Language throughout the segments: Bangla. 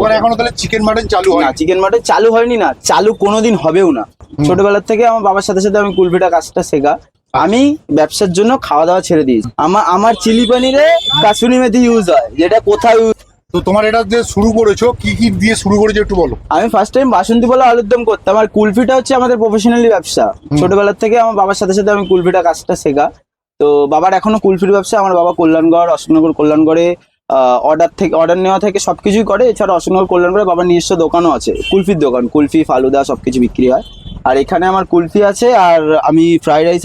দোকানে এখনো তাহলে চিকেন মাটন চালু হয় না, চিকেন মাটন চালু হয়নি, না চালু কোনোদিন হবেও না। ছোটবেলার থেকে আমার বাবার সাথে সাথে আমি কুলফিটা কাজটা শেখা। আমি ব্যবসার জন্য খাওয়া দাওয়া ছেড়ে দিয়েছি। আমার চিলি পনিরে কাসুরি মেথি ইউজ হয়, যেটা কোথাও। তো তোমার এটা যে শুরু করেছো কি কি দিয়ে শুরু করেছো একটু বলো। আমি ফার্স্ট টাইম বাসন্তী পোলাও আলুর দম করতাম। আর কুলফিটা হচ্ছে আমাদের প্রফেশনালি ব্যবসা। ছোটবেলার থেকে আমার বাবার সাথে সাথে আমি কুলফিটা কাজটা শেখা। তো বাবার এখনো কুলফির ব্যবসা। আমার বাবা কল্যাণগড়, অশোকনগর কল্যাণগড়ে অর্ডার নেওয়া থেকে সবকিছুই করে। এছাড়া অশোকনগর কল্যাণগড়ে বাবার নিজস্ব দোকানও আছে, কুলফির দোকান, কুলফি ফালুদা সবকিছু বিক্রি হয়। আর এখানে আমার কুলফি আছে। আর আমি ফ্রাইড রাইস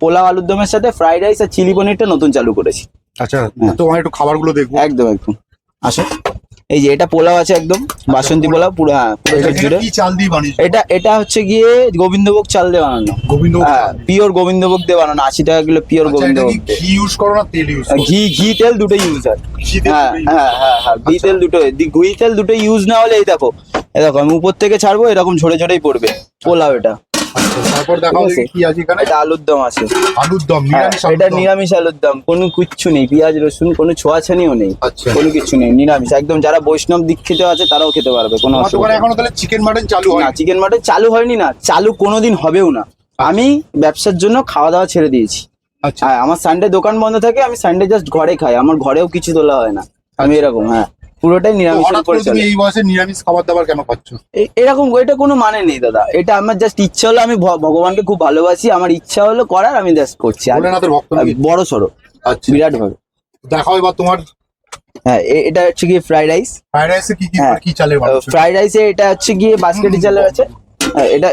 পোলাও আলুর দমের সাথে ফ্রাইড রাইস আর চিলি পনিরটা নতুন চালু করেছি। আচ্ছা, তোমার একটু খাবারগুলো দেখবো। একদম একদম আসো। এই যে এটা পোলাও আছে, একদম বাসন্তী পোলাও, পুরো পুরো জুড়ে। কি চাল দিয়ে বানিয়েছো? এটা হচ্ছে গিয়ে গোবিন্দভোগ চাল দিয়ে বানানো। গোবিন্দভোগ চাল? পিওর গোবিন্দভোগ দিয়ে বানানো, 80 টাকা কিলো পিওর গোবিন্দভোগ। ঘি ইউজ করো না তেল ইউজ করো? ঘি তেল দুটোই ইউজ হয়। ঘি তেল দুটোই ইউজ না হলে এই দেখো আমি উপর থেকে ছাড়বো, এরকম ঝরে ঝরেই পড়বে পোলাও। এটা তারপর দেখাও কি আছে এখানে। এটা আলুর দম আছে। আলুর দম? এটা নিরামিষ আলুর দম, কোনো কিচ্ছু নেই, পেঁয়াজ রসুন কোনো ছোঁয়াছানিও নেই, কোনো কিছু নেই, নিরামিষ একদম। যারা বৈষ্ণব দীক্ষিত আছে তারাও খেতে পারবে, কোনো অসুবিধা নেই। এখনো তাহলে চিকেন মাটন চালু হয় না? চিকেন মাটন চালু হয়নি, না চালু কোনোদিন হবেও না। আমি ব্যবসার জন্য খাওয়া দাওয়া ছেড়ে দিয়েছি। আচ্ছা, আমার সানডে দোকান বন্ধ থাকে, আমি সানডে জাস্ট ঘরে খাই, আমার ঘরেও কিছু তোলা হয় না। আমি এরকম পুরোটাই নিরামিষের উপরে চলে। এই বয়সে নিরামিষ খাবার দাবার কেন খাচ্ছ? এরকম এটা কোনো মানে নেই দাদা। এটা আমার জাস্ট ইচ্ছা হলো, আমি ভগবানকে খুব ভালোবাসি, আমার ইচ্ছা হলো করার, আমি জাস্ট করছি। বড় সড়ো বিরাট ভাবে। দেখাও এবার তোমার। এটা হচ্ছে গিয়ে ফ্রাইড রাইস। ফ্রাইড রাইসে কি চালের বানাচ্ছো? ফ্রাইড রাইসে এটা হচ্ছে গিয়ে বাসকাটি চালের আছে।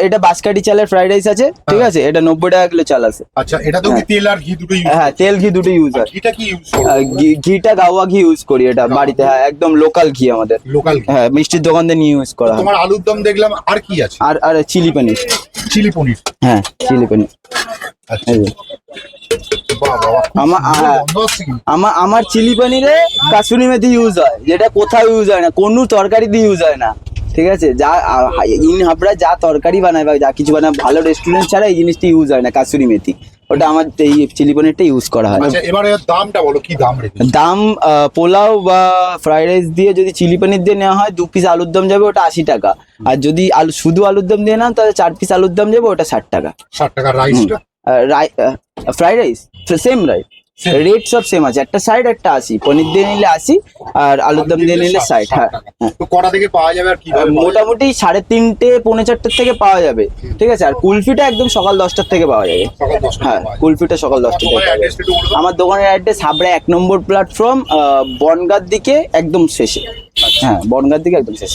এটা বাসকাটি চালের ফ্রাইড রাইস আছে, ঠিক আছে। এটা 90 টাকা কিলো চাল আছে। আচ্ছা, এটা তো তেল আর ঘি দুটো ইউজ? তেল ঘি দুটো ইউজ হয়। ঘিটা কি ইউজ করো? ঘিটা গাওয়া ঘি ইউজ করি এটা বাড়িতে। একদম লোকাল ঘি আমাদের, লোকাল। মিষ্টির দোকান থেকে নিয়ে ইউজ করা হয়। তোমার আলুর দম দেখলাম, আর কি আছে? আর চিলি পনির। চিলি পনির? চিলি পনির। আচ্ছা, আমার চিলি পনিরে কাসুরি মেথি ইউজ হয়, যেটা কোথাও ইউজ হয় না, কোনো তরকারিতে ইউজ হয় না, ঠিক আছে। যা ইন হাবড়া যা তরকারি বানায় বা যা কিছু বানায়, ভালো রেস্টুরেন্ট ছাড়া এই জিনিসটা ইউজ হয় না, কাসুরি মেথি। ওটা আমার এই চিলি পনিরটা ইউজ করা হয়। আচ্ছা, এবারে দামটা বলো, কি দাম রেখেছো? দাম পোলাও বা ফ্রাইড রাইস দিয়ে যদি চিলি পনির দিয়ে নেওয়া হয়, 2 পিস আলুর দম যাবে, ওটা 80 টাকা। আর যদি শুধু আলুর দম দিয়ে নেন, তাহলে 4 পিস আলুর দম যাবে, ওটা 60 টাকা। 60 টাকা। রাইসটা? Fried rice same rice, rate সব সেম আছে। একটা 60, একটা 80। পনির দিয়ে নিলে 80, আর আলুর দম দিয়ে নিলে 60। তো কটা থেকে পাওয়া যাবে আর কি? মোটামুটি 3:30 পৌনে 4টার থেকে পাওয়া যাবে, ঠিক আছে। আর কুলফিটা একদম সকাল 10টার থেকে পাওয়া যাবে। কুলফিটা সকাল 10টা থেকে। আমার দোকানের অ্যাড্রেস হাবড়া 1 নম্বর প্ল্যাটফর্ম, বনগাঁর দিকে একদম শেষে। বনগাঁর দিকে একদম শেষে।